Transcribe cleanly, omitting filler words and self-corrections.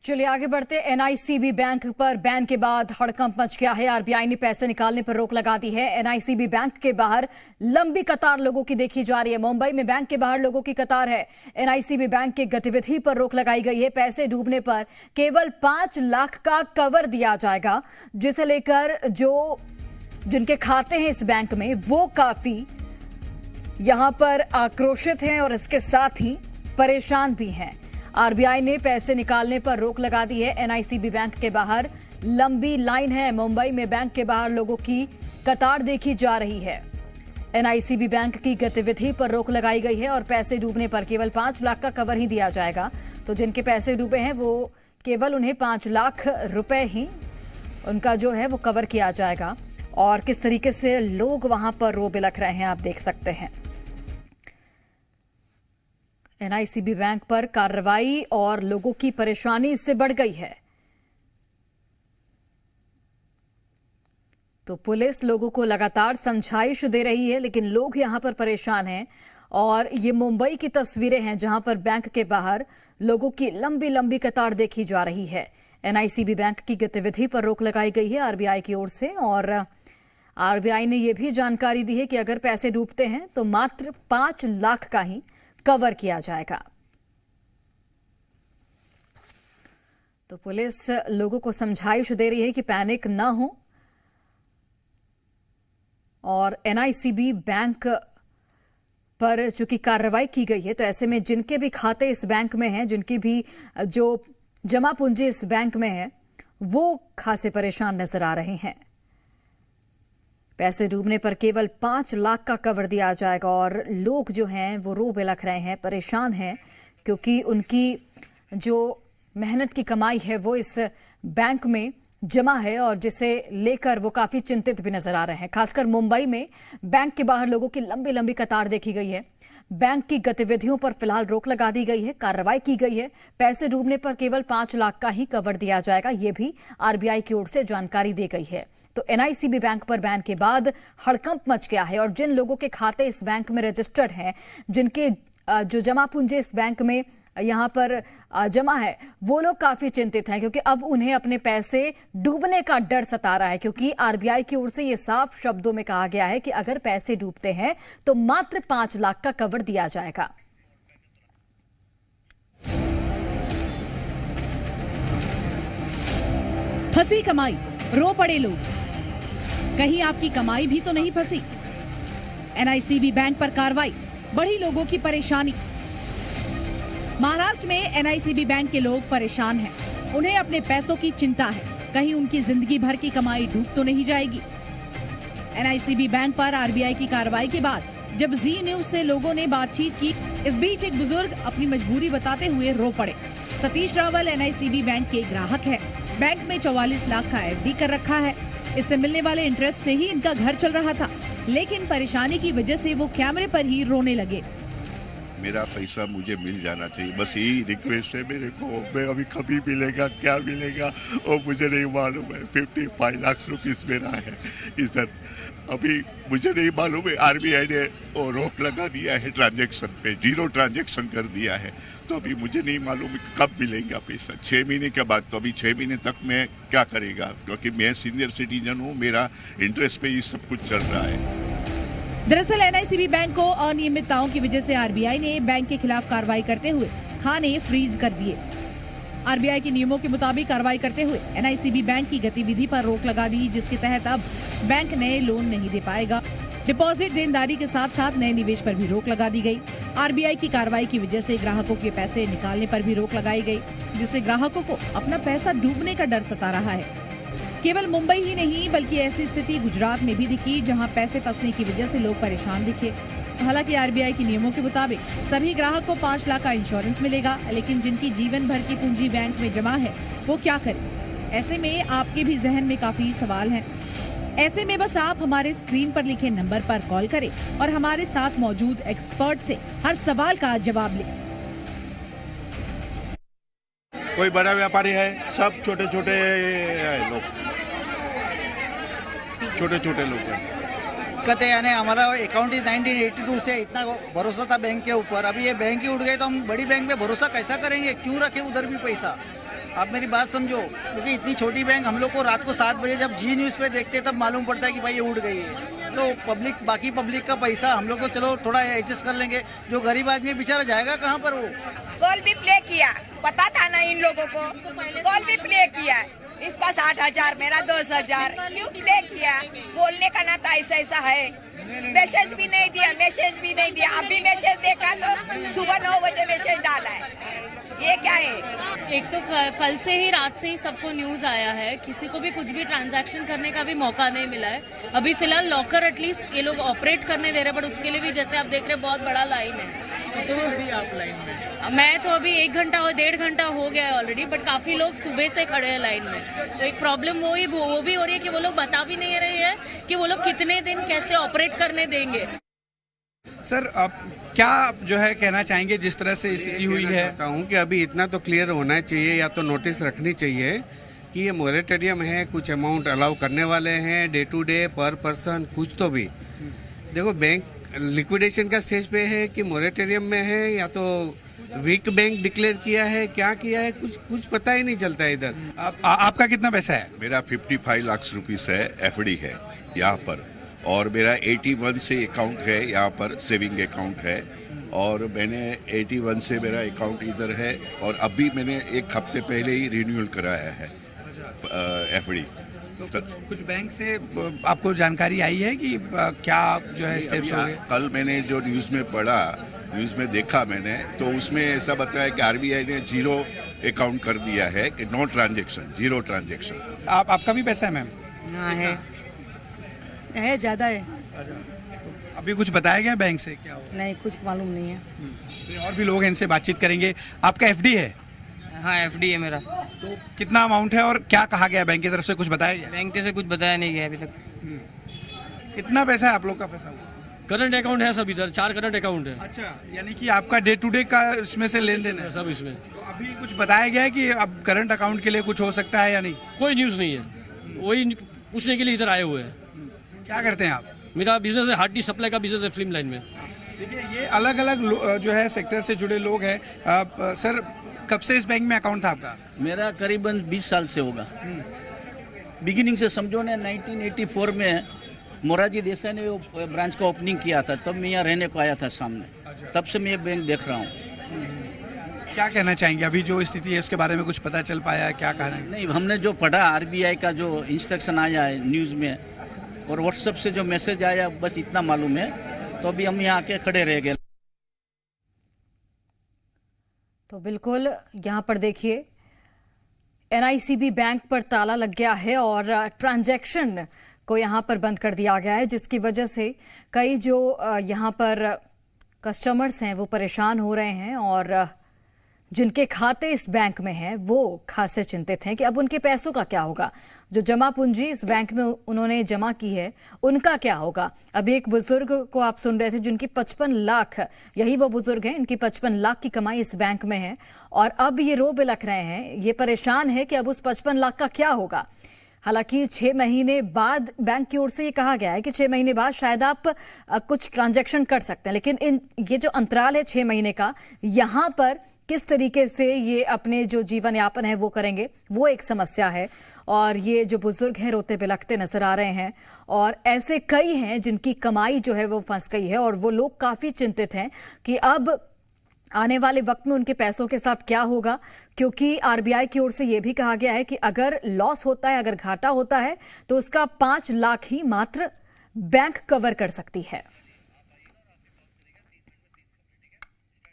चलिए आगे बढ़ते। एनआईसीबी बैंक पर बैन के बाद हड़कंप मच गया है। आरबीआई ने पैसे निकालने पर रोक लगा दी है। एनआईसीबी बैंक के बाहर लंबी कतार लोगों की देखी जा रही है। मुंबई में बैंक के बाहर लोगों की कतार है। एनआईसीबी बैंक की गतिविधि पर रोक लगाई गई है। पैसे डूबने पर केवल 5 लाख का कवर दिया जाएगा, जिसे लेकर जिनके खाते हैं इस बैंक में वो काफी यहां पर आक्रोशित हैं और इसके साथ ही परेशान भी हैं। आरबीआई ने पैसे निकालने पर रोक लगा दी है। एनआईसीबी बैंक के बाहर लंबी लाइन है। मुंबई में बैंक के बाहर लोगों की कतार देखी जा रही है। एनआईसीबी बैंक की गतिविधि पर रोक लगाई गई है और पैसे डूबने पर केवल 5 लाख का कवर ही दिया जाएगा। तो जिनके पैसे डूबे हैं वो केवल उन्हें 5 लाख रुपए ही उनका जो है वो कवर किया जाएगा। और किस तरीके से लोग वहां पर रो बिलख रहे हैं आप देख सकते हैं। एनआईसीबी बैंक पर कार्रवाई और लोगों की परेशानी इससे बढ़ गई है। तो पुलिस लोगों को लगातार समझाइश दे रही है, लेकिन लोग यहां पर परेशान हैं। और ये मुंबई की तस्वीरें हैं जहां पर बैंक के बाहर लोगों की लंबी लंबी कतार देखी जा रही है। एनआईसीबी बैंक की गतिविधि पर रोक लगाई गई है आरबीआई की ओर से। और आरबीआई ने यह भी जानकारी दी है कि अगर पैसे डूबते हैं तो मात्र 5 लाख का ही कवर किया जाएगा। तो पुलिस लोगों को समझाइश दे रही है कि पैनिक न हो। और एनआईसीबी बैंक पर चूंकि कार्रवाई की गई है, तो ऐसे में जिनके भी खाते इस बैंक में हैं, जिनकी भी जो जमा पूंजी इस बैंक में है, वो खासे परेशान नजर आ रहे हैं। पैसे डूबने पर केवल 5 लाख का कवर दिया जाएगा। और लोग जो हैं वो रो बिलख रहे हैं, परेशान हैं, क्योंकि उनकी जो मेहनत की कमाई है वो इस बैंक में जमा है और जिसे लेकर वो काफी चिंतित भी नजर आ रहे हैं। खासकर मुंबई में बैंक के बाहर लोगों की लंबी लंबी कतार देखी गई है। बैंक की गतिविधियों पर फिलहाल रोक लगा दी गई है, कार्रवाई की गई है। पैसे डूबने पर केवल 5 लाख का ही कवर दिया जाएगा, ये भी आरबीआई की ओर से जानकारी दी गई है। तो एनआईसीबी बैंक पर बैन के बाद हड़कंप मच गया है। और जिन लोगों के खाते इस बैंक में रजिस्टर्ड हैं, जिनके जो जमा पूंजी इस बैंक में यहां पर जमा है, वो लोग काफी चिंतित हैं, क्योंकि अब उन्हें अपने पैसे डूबने का डर सता रहा है। क्योंकि आरबीआई की ओर से ये साफ शब्दों में कहा गया है कि अगर पैसे डूबते हैं तो मात्र 5 लाख का कवर दिया जाएगा। फंसी कमाई, रो पड़े लोग, कहीं आपकी कमाई भी तो नहीं फंसी। एनआईसीबी बैंक पर कार्रवाई, बढ़ी लोगों की परेशानी। महाराष्ट्र में एनआईसीबी बैंक के लोग परेशान हैं। उन्हें अपने पैसों की चिंता है, कहीं उनकी जिंदगी भर की कमाई डूब तो नहीं जाएगी। एनआईसीबी बैंक पर आरबीआई की कार्रवाई के बाद जब जी न्यूज से लोगों ने बातचीत की, इस बीच एक बुजुर्ग अपनी मजबूरी बताते हुए रो पड़े। सतीश रावल एनआईसीबी बैंक के ग्राहक है। बैंक में 44 लाख का एफडी कर रखा है। इससे मिलने वाले इंटरेस्ट से ही इनका घर चल रहा था, लेकिन परेशानी की वजह से वो कैमरे पर ही रोने लगे। मेरा पैसा मुझे मिल जाना चाहिए, बस यही रिक्वेस्ट है मेरे को। मैं अभी कभी मिलेगा, क्या मिलेगा और मुझे नहीं मालूम है। 55 लाख रुपीस मेरा है इधर, अभी मुझे नहीं मालूम है। आरबीआई ने वो रोक लगा दिया है ट्रांजैक्शन पे, 0 ट्रांजैक्शन कर दिया है। तो अभी मुझे नहीं मालूम कब मिलेगा पैसा। 6 महीने के बाद, तो अभी 6 महीने तक मैं क्या करेगा, क्योंकि मैं सीनियर सिटीजन हूँ, मेरा इंटरेस्ट पे ही सब कुछ चल रहा है। दरअसल एनआईसीबी बैंक को अनियमितताओं की वजह से आरबीआई ने बैंक के खिलाफ कार्रवाई करते हुए खाने फ्रीज कर दिए। आरबीआई के नियमों के मुताबिक कार्रवाई करते हुए एनआईसीबी बैंक की गतिविधि पर रोक लगा दी, जिसके तहत अब बैंक नए लोन नहीं दे पाएगा। डिपॉजिट देनदारी के साथ साथ नए निवेश पर भी रोक लगा दी गई। आरबीआई की कार्रवाई की वजह से ग्राहकों के पैसे निकालने पर भी रोक लगाई गई, जिससे ग्राहकों को अपना पैसा डूबने का डर सता रहा है। केवल मुंबई ही नहीं, बल्कि ऐसी स्थिति गुजरात में भी दिखी, जहां पैसे फंसने की वजह से लोग परेशान दिखे। हालांकि आरबीआई के नियमों के मुताबिक सभी ग्राहक को 5 लाख का इंश्योरेंस मिलेगा, लेकिन जिनकी जीवन भर की पूंजी बैंक में जमा है वो क्या करें? ऐसे में आपके भी जहन में काफी सवाल हैं। ऐसे में बस आप हमारे स्क्रीन पर लिखे नंबर पर कॉल करें और हमारे साथ मौजूद एक्सपर्ट से हर सवाल का जवाब लें। कोई बड़ा व्यापारी है, सब छोटे छोटे लोग, छोटे छोटे लोग हैं। दिक्कत है, यानी हमारा अकाउंट इज 1982 से इतना भरोसा था बैंक के ऊपर, अभी ये बैंक ही उठ गए तो हम बड़ी बैंक में भरोसा कैसा करेंगे? क्यों रखें उधर भी पैसा? आप मेरी बात समझो, क्योंकि इतनी छोटी बैंक हम लोग को रात को 7 बजे जब जी न्यूज़ पे देखते हैं तब मालूम पड़ता है कि भाई ये उड़ गई है। तो पब्लिक, बाकी पब्लिक का पैसा हम लोग तो चलो थोड़ा एडजस्ट कर लेंगे, जो गरीब आदमी बेचारा जाएगा कहाँ पर? वो कॉल भी प्ले किया, पता था ना इन लोगों को, कॉल भी प्ले किया, इसका 60,000 मेरा 10,000, क्यों प्ले किया? बोलने का ना था ऐसा है। मैसेज भी नहीं दिया, अभी मैसेज देखा तो सुबह 9 बजे मैसेज डाला है। ये क्या है? एक तो कल से ही, रात से ही सबको न्यूज आया है, किसी को भी कुछ भी ट्रांजैक्शन करने का भी मौका नहीं मिला है। अभी फिलहाल लॉकर एटलीस्ट ये लोग ऑपरेट करने दे रहे, बट उसके लिए भी जैसे आप देख रहे हैं बहुत बड़ा लाइन है। तो आप लाइन में? मैं तो अभी 1 घंटा और 1.5 घंटा हो गया है ऑलरेडी, बट काफी लोग सुबह से खड़े हैं लाइन में। तो एक प्रॉब्लम वो भी हो रही है कि वो लोग बता भी नहीं रहे हैं कि वो लोग कितने दिन कैसे ऑपरेट करने देंगे। सर, आप क्या जो है कहना चाहेंगे जिस तरह से स्थिति हुई है? कहूँ कि अभी इतना तो क्लियर होना चाहिए, या तो नोटिस रखनी चाहिए कि ये मोरेटोरियम है, कुछ अमाउंट अलाउ करने वाले हैं, डे टू डे पर पर्सन, कुछ तो भी। देखो, बैंक लिक्विडेशन का स्टेज पे है कि मोरेटोरियम में है, या तो वीक बैंक डिक्लेयर किया है, क्या किया है, कुछ पता ही नहीं चलता है इधर। आपका कितना पैसा है? मेरा 55 लाख रुपीस है, एफडी है यहाँ पर, और मेरा 81 से अकाउंट है यहाँ पर, सेविंग अकाउंट है, और मैंने 81 से मेरा अकाउंट इधर है, और अभी मैंने 1 हफ्ते पहले ही रिन्यूअल कराया है एफडी। तो कुछ बैंक से आपको जानकारी आई है कि क्या जो है स्टेप्स हो गए? कल मैंने जो न्यूज़ में पढ़ा, न्यूज़ में देखा मैंने, तो उसमें ऐसा बताया कि आरबीआई ने 0 अकाउंट कर दिया है, कि नो ट्रांजेक्शन, 0 ट्रांजेक्शन। आपका भी पैसा है मैम? हाँ है, ज़्यादा है। अभी कुछ बताया गया बैंक से क्या होगा? नहीं, कुछ मालूम नहीं है। तो और भी लोग हैं, इनसे बातचीत करेंगे। आपका एफडी है? हाँ, एफडी है मेरा। तो कितना अमाउंट है और क्या कहा गया बैंक की तरफ से, कुछ बताया गया? बैंक से कुछ बताया नहीं गया अभी तक। कितना पैसा है आप लोग का फंसा हुआ? करंट अकाउंट है सब इधर, 4 करंट अकाउंट है। अच्छा, यानी कि आपका डे टू डे का इसमें से लेन देन है सब इसमें। तो अभी कुछ बताया गया है कि अब करंट अकाउंट के लिए कुछ हो सकता है या नहीं? कोई न्यूज़ नहीं है, वही पूछने के लिए इधर आए हुए हैं। क्या करते हैं आप? मेरा बिजनेस है, हार्डी सप्लाई का बिजनेस है, फिल्म लाइन में। देखिए, ये अलग अलग जो है सेक्टर से जुड़े लोग हैं। सर, कब से इस बैंक में अकाउंट था आपका? मेरा करीबन 20 साल से होगा। बिगिनिंग से समझो ने 1984 में मोरारजी देसाई ने वो ब्रांच का ओपनिंग किया था, तब मैं यहाँ रहने को आया था सामने, तब से मैं ये बैंक देख रहा हूँ। क्या कहना चाहेंगे? अभी जो स्थिति है उसके बारे में कुछ पता चल पाया है? क्या कहना है? नहीं, हमने जो पढ़ा, आरबीआई का जो इंस्ट्रक्शन आया है न्यूज़ में, और व्हाट्सएप से जो मैसेज आया, बस इतना मालूम है। तो अभी हम यहाँ आके खड़े रह गए। तो बिल्कुल यहाँ पर देखिए, एनआईसीबी बैंक पर ताला लग गया है और ट्रांजैक्शन को यहाँ पर बंद कर दिया गया है, जिसकी वजह से कई जो यहाँ पर कस्टमर्स हैं वो परेशान हो रहे हैं, और जिनके खाते इस बैंक में हैं वो खासे चिंतित हैं कि अब उनके पैसों का क्या होगा। जो जमा पूंजी इस बैंक में उन्होंने जमा की है उनका क्या होगा। अभी एक बुजुर्ग को आप सुन रहे थे जिनकी 55 लाख, यही वो बुजुर्ग हैं, इनकी 55 लाख की कमाई इस बैंक में है, और अब ये रो बिलख रहे हैं, ये परेशान है कि अब उस 55 लाख का क्या होगा। हालांकि 6 महीने बाद बैंक की ओर से ये कहा गया है कि 6 महीने बाद शायद आप कुछ ट्रांजैक्शन कर सकते हैं, लेकिन ये जो अंतराल है 6 महीने का, यहाँ पर किस तरीके से ये अपने जो जीवन यापन है वो करेंगे, वो एक समस्या है। और ये जो बुजुर्ग हैं रोते बिलखते नजर आ रहे हैं, और ऐसे कई हैं जिनकी कमाई जो है वो फंस गई है, और वो लोग काफी चिंतित हैं कि अब आने वाले वक्त में उनके पैसों के साथ क्या होगा, क्योंकि आरबीआई की ओर से यह भी कहा गया है कि अगर लॉस होता है, अगर घाटा होता है, तो उसका 5 लाख ही मात्र बैंक कवर कर सकती है।